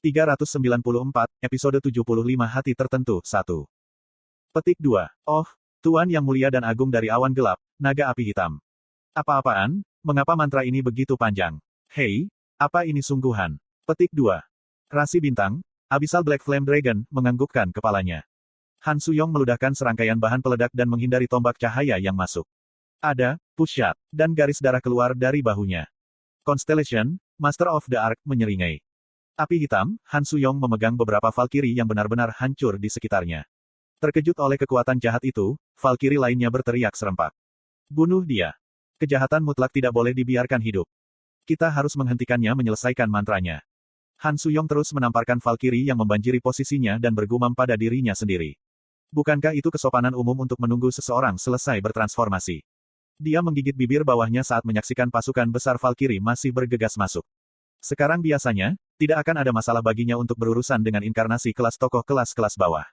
394, episode 75 Hati Tertentu, 1. Petik 2. Oh, Tuan yang mulia dan agung dari awan gelap, naga api hitam. Apa-apaan? Mengapa mantra ini begitu panjang? Hei, apa ini sungguhan? Petik 2. Rasi bintang, Abyssal Black Flame Dragon, menganggukkan kepalanya. Han Suyong meludahkan serangkaian bahan peledak dan menghindari tombak cahaya yang masuk. Ada, push shot, dan garis darah keluar dari bahunya. Constellation, Master of the Ark, menyeringai. Api hitam, Han Suyong memegang beberapa Valkyrie yang benar-benar hancur di sekitarnya. Terkejut oleh kekuatan jahat itu, Valkyrie lainnya berteriak serempak. Bunuh dia. Kejahatan mutlak tidak boleh dibiarkan hidup. Kita harus menghentikannya menyelesaikan mantranya. Han Suyong terus menamparkan Valkyrie yang membanjiri posisinya dan bergumam pada dirinya sendiri. Bukankah itu kesopanan umum untuk menunggu seseorang selesai bertransformasi? Dia menggigit bibir bawahnya saat menyaksikan pasukan besar Valkyrie masih bergegas masuk. Sekarang biasanya, tidak akan ada masalah baginya untuk berurusan dengan inkarnasi kelas tokoh kelas-kelas bawah.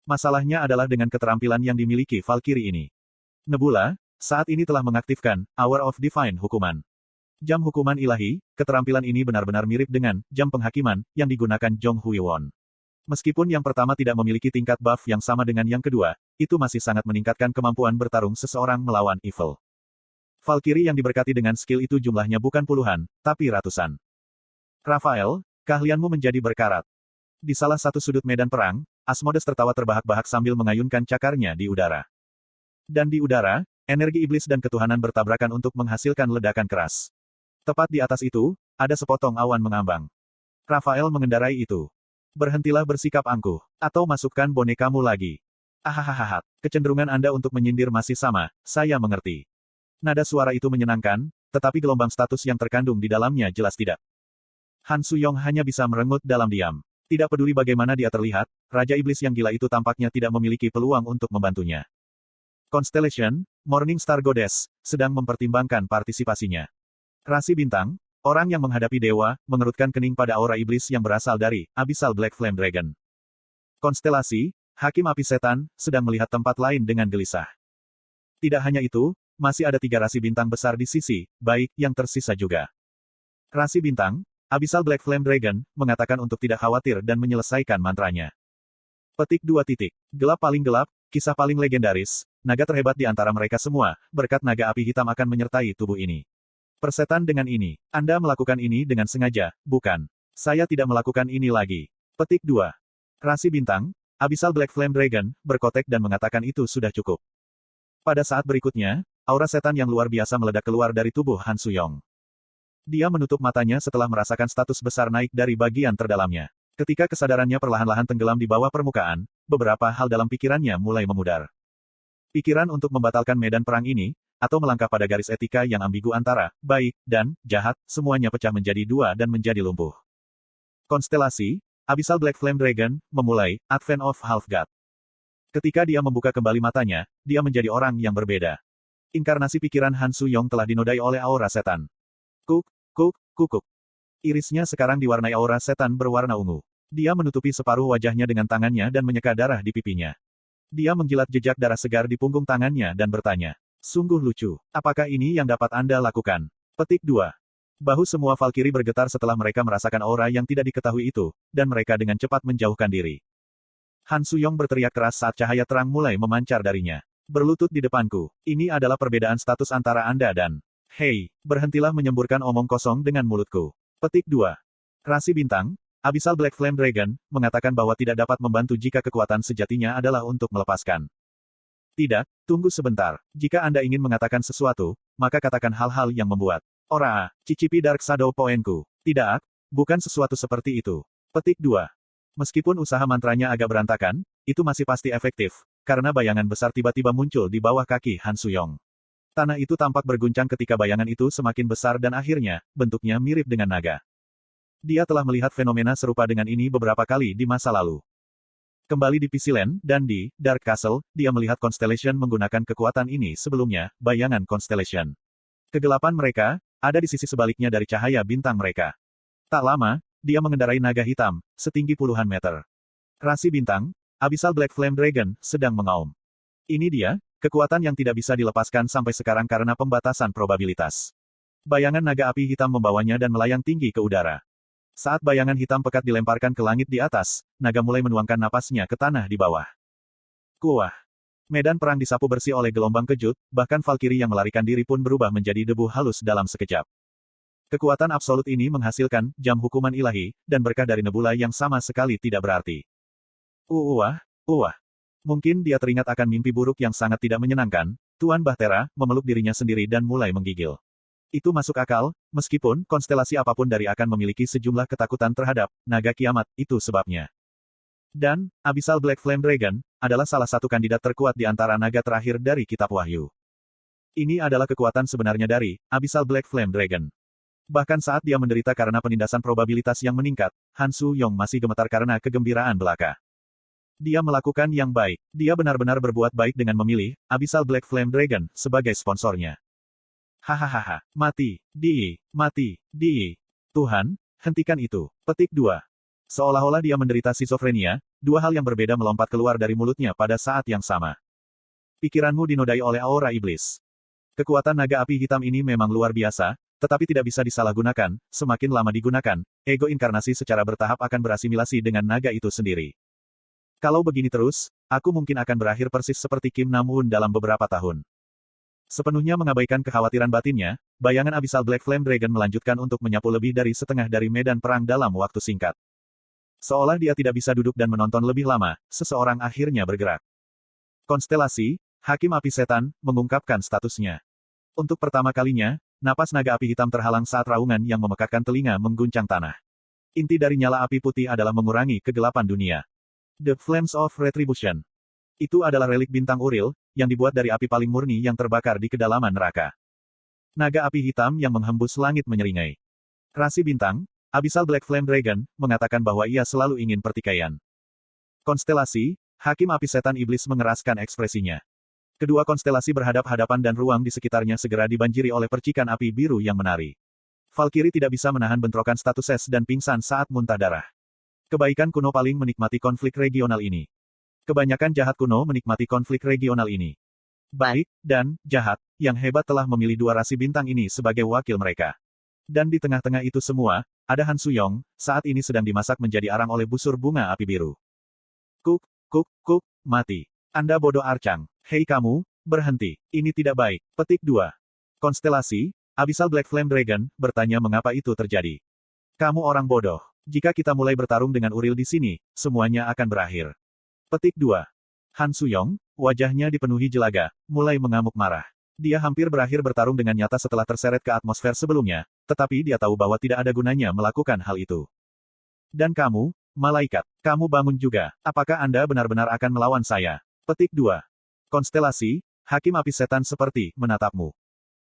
Masalahnya adalah dengan keterampilan yang dimiliki Valkyrie ini. Nebula, saat ini telah mengaktifkan Hour of Divine Hukuman. Jam hukuman ilahi, keterampilan ini benar-benar mirip dengan jam penghakiman yang digunakan Jong Hui-won. Meskipun yang pertama tidak memiliki tingkat buff yang sama dengan yang kedua, itu masih sangat meningkatkan kemampuan bertarung seseorang melawan evil. Valkyrie yang diberkati dengan skill itu jumlahnya bukan puluhan, tapi ratusan. Rafael, keahlianmu menjadi berkarat. Di salah satu sudut medan perang, Asmodes tertawa terbahak-bahak sambil mengayunkan cakarnya di udara. Dan di udara, energi iblis dan ketuhanan bertabrakan untuk menghasilkan ledakan keras. Tepat di atas itu, ada sepotong awan mengambang. Rafael mengendarai itu. Berhentilah bersikap angkuh, atau masukkan bonekamu lagi. Ahahaha, kecenderungan Anda untuk menyindir masih sama, saya mengerti. Nada suara itu menyenangkan, tetapi gelombang status yang terkandung di dalamnya jelas tidak. Han Suyong hanya bisa merengut dalam diam. Tidak peduli bagaimana dia terlihat, Raja Iblis yang gila itu tampaknya tidak memiliki peluang untuk membantunya. Constellation, Morning Star Goddess, sedang mempertimbangkan partisipasinya. Rasi bintang, orang yang menghadapi dewa, mengerutkan kening pada aura iblis yang berasal dari Abyssal Black Flame Dragon. Konstelasi, Hakim Api Setan, sedang melihat tempat lain dengan gelisah. Tidak hanya itu, masih ada 3 rasi bintang besar di sisi baik yang tersisa juga. Rasi bintang, Abyssal Black Flame Dragon, mengatakan untuk tidak khawatir dan menyelesaikan mantranya. Petik 2. Gelap paling gelap, kisah paling legendaris, naga terhebat di antara mereka semua, berkat naga api hitam akan menyertai tubuh ini. Persetan dengan ini, Anda melakukan ini dengan sengaja, bukan? Saya tidak melakukan ini lagi. Petik 2. Rasi bintang, Abyssal Black Flame Dragon, berkotek dan mengatakan itu sudah cukup. Pada saat berikutnya, aura setan yang luar biasa meledak keluar dari tubuh Han Suyong. Dia menutup matanya setelah merasakan status besar naik dari bagian terdalamnya. Ketika kesadarannya perlahan-lahan tenggelam di bawah permukaan, beberapa hal dalam pikirannya mulai memudar. Pikiran untuk membatalkan medan perang ini, atau melangkah pada garis etika yang ambigu antara baik dan jahat, semuanya pecah menjadi 2 dan menjadi lumpuh. Konstelasi, Abyssal Black Flame Dragon, memulai Advent of Half God. Ketika dia membuka kembali matanya, dia menjadi orang yang berbeda. Inkarnasi pikiran Han Suyong telah dinodai oleh aura setan. Kukuk. Irisnya sekarang diwarnai aura setan berwarna ungu. Dia menutupi separuh wajahnya dengan tangannya dan menyeka darah di pipinya. Dia menggilat jejak darah segar di punggung tangannya dan bertanya, sungguh lucu. Apakah ini yang dapat Anda lakukan? Petik 2. Bahu semua Valkyrie bergetar setelah mereka merasakan aura yang tidak diketahui itu, dan mereka dengan cepat menjauhkan diri. Han Suyong berteriak keras saat cahaya terang mulai memancar darinya. Berlutut di depanku. Ini adalah perbedaan status antara Anda dan... Hei, berhentilah menyemburkan omong kosong dengan mulutku. Petik 2. Rasi bintang, Abyssal Black Flame Dragon, mengatakan bahwa tidak dapat membantu jika kekuatan sejatinya adalah untuk melepaskan. Tidak, tunggu sebentar. Jika Anda ingin mengatakan sesuatu, maka katakan hal-hal yang membuat ora, cicipi Dark Shadow Poenku. Tidak, bukan sesuatu seperti itu. Petik 2. Meskipun usaha mantranya agak berantakan, itu masih pasti efektif, karena bayangan besar tiba-tiba muncul di bawah kaki Han Suyong. Tanah itu tampak berguncang ketika bayangan itu semakin besar dan akhirnya, bentuknya mirip dengan naga. Dia telah melihat fenomena serupa dengan ini beberapa kali di masa lalu. Kembali di PC Land, dan di Dark Castle, dia melihat Constellation menggunakan kekuatan ini sebelumnya, bayangan Constellation. Kegelapan mereka, ada di sisi sebaliknya dari cahaya bintang mereka. Tak lama, dia mengendarai naga hitam, setinggi puluhan meter. Rasi bintang, Abyssal Black Flame Dragon, sedang mengaum. Ini dia, kekuatan yang tidak bisa dilepaskan sampai sekarang karena pembatasan probabilitas. Bayangan naga api hitam membawanya dan melayang tinggi ke udara. Saat bayangan hitam pekat dilemparkan ke langit di atas, naga mulai menuangkan napasnya ke tanah di bawah. Kuah. Medan perang disapu bersih oleh gelombang kejut, bahkan Valkyrie yang melarikan diri pun berubah menjadi debu halus dalam sekejap. Kekuatan absolut ini menghasilkan jam hukuman ilahi, dan berkah dari nebula yang sama sekali tidak berarti. Uah. Mungkin dia teringat akan mimpi buruk yang sangat tidak menyenangkan. Tuan Bahtera memeluk dirinya sendiri dan mulai menggigil. Itu masuk akal, meskipun konstelasi apapun dari akan memiliki sejumlah ketakutan terhadap naga kiamat, itu sebabnya. Dan, Abyssal Black Flame Dragon, adalah salah satu kandidat terkuat di antara naga terakhir dari Kitab Wahyu. Ini adalah kekuatan sebenarnya dari Abyssal Black Flame Dragon. Bahkan saat dia menderita karena penindasan probabilitas yang meningkat, Han Suyong masih gemetar karena kegembiraan belaka. Dia melakukan yang baik. Dia benar-benar berbuat baik dengan memilih Abyssal Black Flame Dragon sebagai sponsornya. Hahaha, mati, di. Tuhan, hentikan itu. Petik 2. Seolah-olah dia menderita skizofrenia, dua hal yang berbeda melompat keluar dari mulutnya pada saat yang sama. Pikiranmu dinodai oleh aura iblis. Kekuatan naga api hitam ini memang luar biasa, tetapi tidak bisa disalahgunakan. Semakin lama digunakan, ego inkarnasi secara bertahap akan berasimilasi dengan naga itu sendiri. Kalau begini terus, aku mungkin akan berakhir persis seperti Kim Nam-woon dalam beberapa tahun. Sepenuhnya mengabaikan kekhawatiran batinnya, bayangan Abyssal Black Flame Dragon melanjutkan untuk menyapu lebih dari setengah dari medan perang dalam waktu singkat. Seolah dia tidak bisa duduk dan menonton lebih lama, seseorang akhirnya bergerak. Konstelasi, Hakim Api Setan, mengungkapkan statusnya. Untuk pertama kalinya, napas naga api hitam terhalang saat raungan yang memekakkan telinga mengguncang tanah. Inti dari nyala api putih adalah mengurangi kegelapan dunia. The Flames of Retribution. Itu adalah relik bintang Uril, yang dibuat dari api paling murni yang terbakar di kedalaman neraka. Naga api hitam yang menghembus langit menyeringai. Rasi bintang, Abyssal Black Flame Dragon, mengatakan bahwa ia selalu ingin pertikaian. Konstelasi, Hakim Api Setan Iblis mengeraskan ekspresinya. Kedua konstelasi berhadap-hadapan dan ruang di sekitarnya segera dibanjiri oleh percikan api biru yang menari. Valkyrie tidak bisa menahan bentrokan status es dan pingsan saat muntah darah. Kebaikan kuno paling menikmati konflik regional ini. Kebanyakan jahat kuno menikmati konflik regional ini. Baik, dan jahat, yang hebat telah memilih dua rasi bintang ini sebagai wakil mereka. Dan di tengah-tengah itu semua, ada Han Suyong, saat ini sedang dimasak menjadi arang oleh busur bunga api biru. Kuk, mati. Anda bodoh Archang. Hei kamu, berhenti. Ini tidak baik. Petik 2. Konstelasi, Abyssal Black Flame Dragon, bertanya mengapa itu terjadi. Kamu orang bodoh. Jika kita mulai bertarung dengan Uril di sini, semuanya akan berakhir. Petik 2. Han Suyong, wajahnya dipenuhi jelaga, mulai mengamuk marah. Dia hampir berakhir bertarung dengan nyata setelah terseret ke atmosfer sebelumnya, tetapi dia tahu bahwa tidak ada gunanya melakukan hal itu. Dan kamu, malaikat, kamu bangun juga. Apakah Anda benar-benar akan melawan saya? Petik 2. Konstelasi, Hakim Api Setan seperti menatapmu.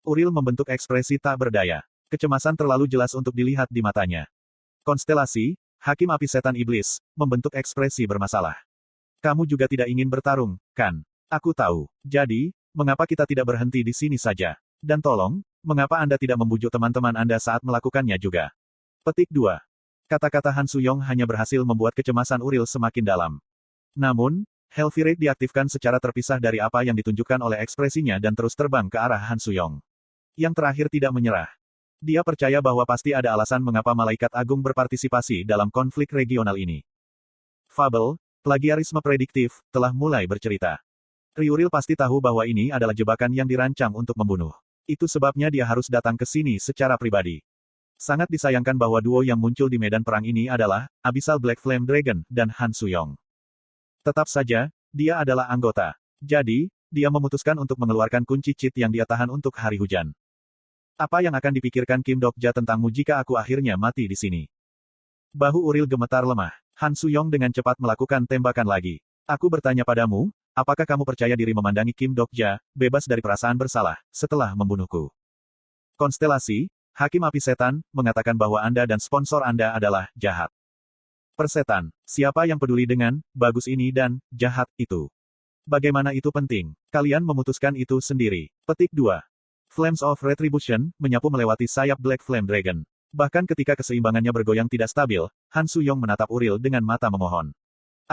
Uril membentuk ekspresi tak berdaya. Kecemasan terlalu jelas untuk dilihat di matanya. Konstelasi, Hakim Api Setan Iblis, membentuk ekspresi bermasalah. Kamu juga tidak ingin bertarung, kan? Aku tahu. Jadi, mengapa kita tidak berhenti di sini saja? Dan tolong, mengapa Anda tidak membujuk teman-teman Anda saat melakukannya juga? Petik 2. Kata-kata Han Suyong hanya berhasil membuat kecemasan Uril semakin dalam. Namun, Hellfire diaktifkan secara terpisah dari apa yang ditunjukkan oleh ekspresinya dan terus terbang ke arah Han Suyong. Yang terakhir tidak menyerah. Dia percaya bahwa pasti ada alasan mengapa Malaikat Agung berpartisipasi dalam konflik regional ini. Fabel, plagiarisme prediktif, telah mulai bercerita. Ryuril pasti tahu bahwa ini adalah jebakan yang dirancang untuk membunuh. Itu sebabnya dia harus datang ke sini secara pribadi. Sangat disayangkan bahwa duo yang muncul di medan perang ini adalah Abyssal Black Flame Dragon dan Han Suyong. Tetap saja, dia adalah anggota. Jadi, dia memutuskan untuk mengeluarkan kunci cheat yang dia tahan untuk hari hujan. Apa yang akan dipikirkan Kim Dokja tentangmu jika aku akhirnya mati di sini? Bahu Uril gemetar lemah. Han Suyong dengan cepat melakukan tembakan lagi. Aku bertanya padamu, apakah kamu percaya diri memandangi Kim Dokja, bebas dari perasaan bersalah, setelah membunuhku? Konstelasi, Hakim Api Setan, mengatakan bahwa Anda dan sponsor Anda adalah jahat. Persetan, siapa yang peduli dengan bagus ini dan jahat itu? Bagaimana itu penting? Kalian memutuskan itu sendiri. Petik 2. Flames of Retribution, menyapu melewati sayap Black Flame Dragon. Bahkan ketika keseimbangannya bergoyang tidak stabil, Han Suyong menatap Uril dengan mata memohon.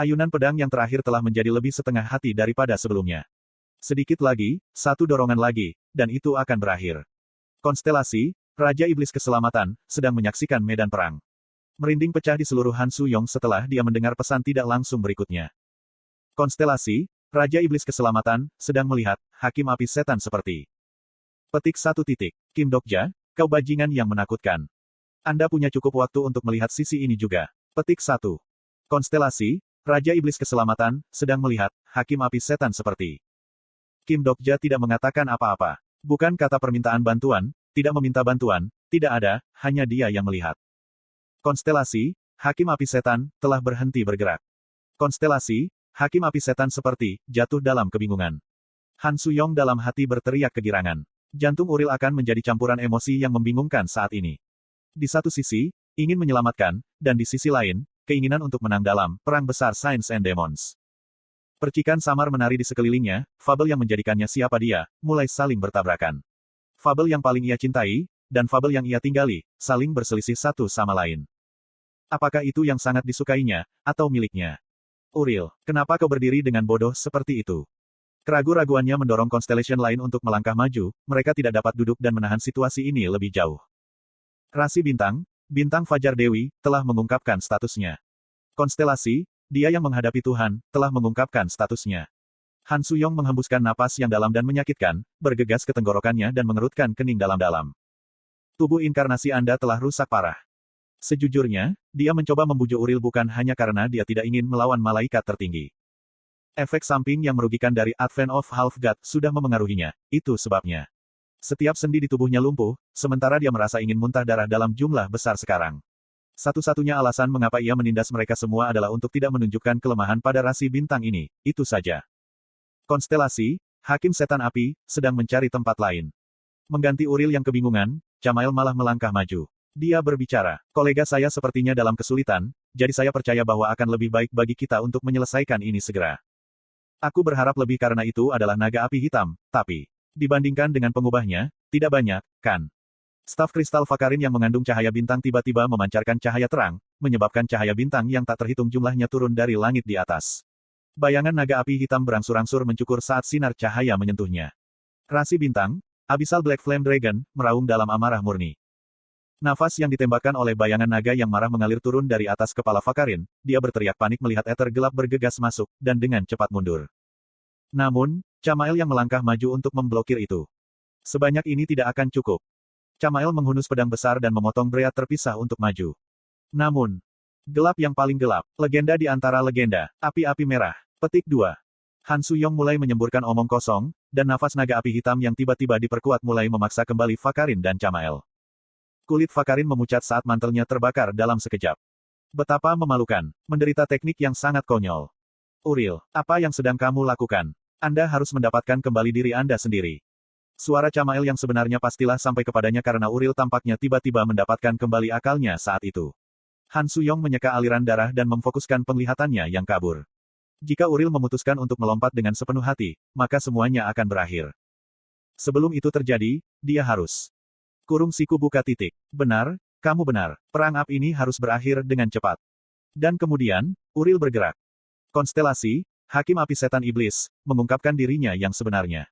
Ayunan pedang yang terakhir telah menjadi lebih setengah hati daripada sebelumnya. Sedikit lagi, satu dorongan lagi, dan itu akan berakhir. Konstelasi, Raja Iblis Keselamatan, sedang menyaksikan medan perang. Merinding pecah di seluruh Han Suyong setelah dia mendengar pesan tidak langsung berikutnya. Konstelasi, Raja Iblis Keselamatan, sedang melihat, Hakim Api Setan seperti. Petik 1 titik. Kim Dokja, kau bajingan yang menakutkan. Anda punya cukup waktu untuk melihat sisi ini juga. Petik 1. Konstelasi, Raja Iblis Keselamatan, sedang melihat, Hakim Api Setan seperti. Kim Dokja tidak mengatakan apa-apa. Bukan kata permintaan bantuan, tidak meminta bantuan, tidak ada, hanya dia yang melihat. Konstelasi, Hakim Api Setan, telah berhenti bergerak. Konstelasi, Hakim Api Setan seperti, jatuh dalam kebingungan. Han Suyong dalam hati berteriak kegirangan. Jantung Uril akan menjadi campuran emosi yang membingungkan saat ini. Di satu sisi, ingin menyelamatkan, dan di sisi lain, keinginan untuk menang dalam perang besar Science and Demons. Percikan samar menari di sekelilingnya, fabel yang menjadikannya siapa dia, mulai saling bertabrakan. Fabel yang paling ia cintai, dan fabel yang ia tinggali, saling berselisih satu sama lain. Apakah itu yang sangat disukainya, atau miliknya? Uril, kenapa kau berdiri dengan bodoh seperti itu? Keraguan-raguannya mendorong Constellation lain untuk melangkah maju, mereka tidak dapat duduk dan menahan situasi ini lebih jauh. Rasi Bintang, Bintang Fajar Dewi, telah mengungkapkan statusnya. Konstelasi, dia yang menghadapi Tuhan, telah mengungkapkan statusnya. Han Suyong menghembuskan napas yang dalam dan menyakitkan, bergegas ke tenggorokannya dan mengerutkan kening dalam-dalam. Tubuh inkarnasi Anda telah rusak parah. Sejujurnya, dia mencoba membujuk Uril bukan hanya karena dia tidak ingin melawan malaikat tertinggi. Efek samping yang merugikan dari Advent of Half God sudah memengaruhinya, itu sebabnya. Setiap sendi di tubuhnya lumpuh, sementara dia merasa ingin muntah darah dalam jumlah besar sekarang. Satu-satunya alasan mengapa ia menindas mereka semua adalah untuk tidak menunjukkan kelemahan pada rasi bintang ini, itu saja. Konstelasi, Hakim Setan Api, sedang mencari tempat lain. Mengganti Uril yang kebingungan, Chamael malah melangkah maju. Dia berbicara, kolega saya sepertinya dalam kesulitan, jadi saya percaya bahwa akan lebih baik bagi kita untuk menyelesaikan ini segera. Aku berharap lebih karena itu adalah naga api hitam, tapi, dibandingkan dengan pengubahnya, tidak banyak, kan? Staf kristal Fakarin yang mengandung cahaya bintang tiba-tiba memancarkan cahaya terang, menyebabkan cahaya bintang yang tak terhitung jumlahnya turun dari langit di atas. Bayangan naga api hitam berangsur-angsur mencukur saat sinar cahaya menyentuhnya. Rasi bintang, Abyssal Black Flame Dragon, meraung dalam amarah murni. Nafas yang ditembakkan oleh bayangan naga yang marah mengalir turun dari atas kepala Fakarin, dia berteriak panik melihat ether gelap bergegas masuk, dan dengan cepat mundur. Namun, Chamael yang melangkah maju untuk memblokir itu. Sebanyak ini tidak akan cukup. Chamael menghunus pedang besar dan memotong Breat terpisah untuk maju. Namun, gelap yang paling gelap, legenda di antara legenda, api-api merah. Petik 2. Han Suyong mulai menyemburkan omong kosong, dan nafas naga api hitam yang tiba-tiba diperkuat mulai memaksa kembali Fakarin dan Chamael. Kulit Fakarin memucat saat mantelnya terbakar dalam sekejap. Betapa memalukan, menderita teknik yang sangat konyol. Uril, apa yang sedang kamu lakukan? Anda harus mendapatkan kembali diri Anda sendiri. Suara Chamael yang sebenarnya pastilah sampai kepadanya karena Uril tampaknya tiba-tiba mendapatkan kembali akalnya saat itu. Han Suyong menyeka aliran darah dan memfokuskan penglihatannya yang kabur. Jika Uril memutuskan untuk melompat dengan sepenuh hati, maka semuanya akan berakhir. Sebelum itu terjadi, dia harus. Kurung siku buka titik. Benar, kamu benar. Perang api ini harus berakhir dengan cepat. Dan kemudian, Uril bergerak. Konstelasi, Hakim Api Setan Iblis, mengungkapkan dirinya yang sebenarnya.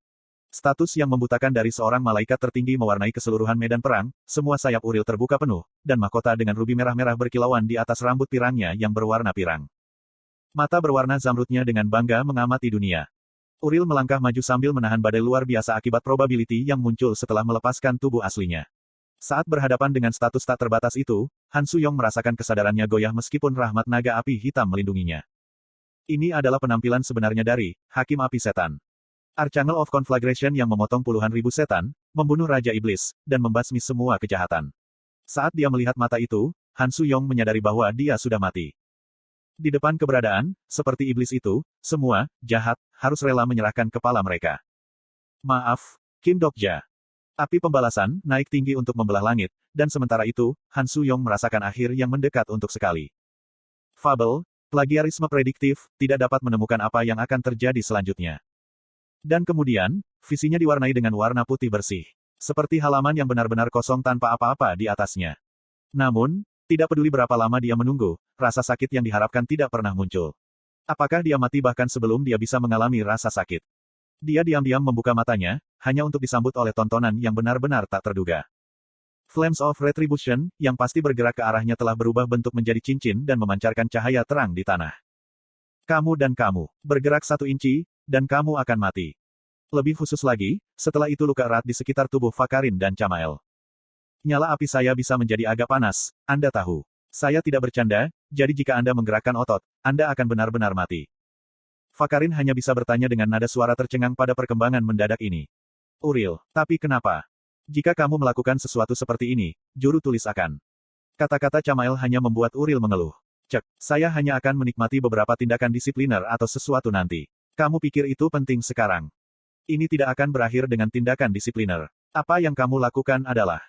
Status yang membutakan dari seorang malaikat tertinggi mewarnai keseluruhan medan perang, semua sayap Uril terbuka penuh, dan mahkota dengan rubi merah-merah berkilauan di atas rambut pirangnya yang berwarna pirang. Mata berwarna zamrudnya dengan bangga mengamati dunia. Uril melangkah maju sambil menahan badai luar biasa akibat probability yang muncul setelah melepaskan tubuh aslinya. Saat berhadapan dengan status tak terbatas itu, Han Suyong merasakan kesadarannya goyah meskipun rahmat naga api hitam melindunginya. Ini adalah penampilan sebenarnya dari Hakim Api Setan. Archangel of Conflagration yang memotong puluhan ribu setan, membunuh Raja Iblis, dan membasmi semua kejahatan. Saat dia melihat mata itu, Han Suyong menyadari bahwa dia sudah mati. Di depan keberadaan, seperti iblis itu, semua, jahat, harus rela menyerahkan kepala mereka. Maaf, Kim Dokja. Api pembalasan, naik tinggi untuk membelah langit, dan sementara itu, Han Suyong merasakan akhir yang mendekat untuk sekali. Fabel, plagiarisme prediktif, tidak dapat menemukan apa yang akan terjadi selanjutnya. Dan kemudian, visinya diwarnai dengan warna putih bersih. Seperti halaman yang benar-benar kosong tanpa apa-apa di atasnya. Namun, tidak peduli berapa lama dia menunggu, rasa sakit yang diharapkan tidak pernah muncul. Apakah dia mati bahkan sebelum dia bisa mengalami rasa sakit? Dia diam-diam membuka matanya, hanya untuk disambut oleh tontonan yang benar-benar tak terduga. Flames of Retribution, yang pasti bergerak ke arahnya telah berubah bentuk menjadi cincin dan memancarkan cahaya terang di tanah. Kamu dan kamu, bergerak 1 inci, dan kamu akan mati. Lebih khusus lagi, setelah itu luka erat di sekitar tubuh Fakarin dan Chamael. Nyala api saya bisa menjadi agak panas, Anda tahu. Saya tidak bercanda, jadi jika Anda menggerakkan otot, Anda akan benar-benar mati. Fakarin hanya bisa bertanya dengan nada suara tercengang pada perkembangan mendadak ini. Uril, tapi kenapa? Jika kamu melakukan sesuatu seperti ini, juru tulis akan. Kata-kata Chamael hanya membuat Uril mengeluh. Cek, saya hanya akan menikmati beberapa tindakan disipliner atau sesuatu nanti. Kamu pikir itu penting sekarang? Ini tidak akan berakhir dengan tindakan disipliner. Apa yang kamu lakukan adalah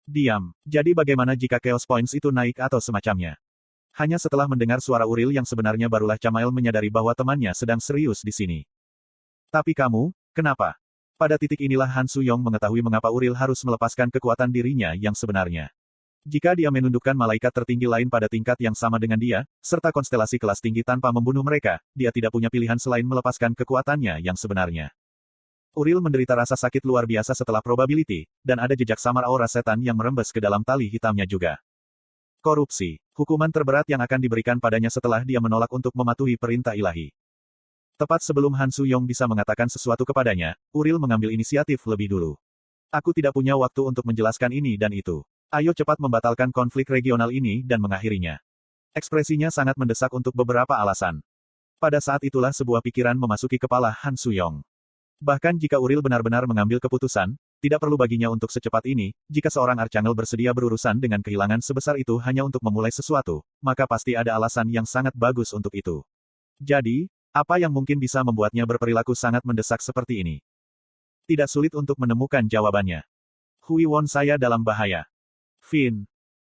diam. Jadi bagaimana jika Chaos Points itu naik atau semacamnya? Hanya setelah mendengar suara Uril yang sebenarnya barulah Chamael menyadari bahwa temannya sedang serius di sini. Tapi kamu, kenapa? Pada titik inilah Han Suyong mengetahui mengapa Uril harus melepaskan kekuatan dirinya yang sebenarnya. Jika dia menundukkan malaikat tertinggi lain pada tingkat yang sama dengan dia, serta konstelasi kelas tinggi tanpa membunuh mereka, dia tidak punya pilihan selain melepaskan kekuatannya yang sebenarnya. Uril menderita rasa sakit luar biasa setelah probability, dan ada jejak samar aura setan yang merembes ke dalam tali hitamnya juga. Korupsi, hukuman terberat yang akan diberikan padanya setelah dia menolak untuk mematuhi perintah ilahi. Tepat sebelum Han Suyong bisa mengatakan sesuatu kepadanya, Uril mengambil inisiatif lebih dulu. Aku tidak punya waktu untuk menjelaskan ini dan itu. Ayo cepat membatalkan konflik regional ini dan mengakhirinya. Ekspresinya sangat mendesak untuk beberapa alasan. Pada saat itulah sebuah pikiran memasuki kepala Han Suyong. Bahkan jika Uril benar-benar mengambil keputusan, tidak perlu baginya untuk secepat ini, jika seorang Archangel bersedia berurusan dengan kehilangan sebesar itu hanya untuk memulai sesuatu, maka pasti ada alasan yang sangat bagus untuk itu. Jadi, apa yang mungkin bisa membuatnya berperilaku sangat mendesak seperti ini? Tidak sulit untuk menemukan jawabannya. Hui Won saya dalam bahaya. Finn,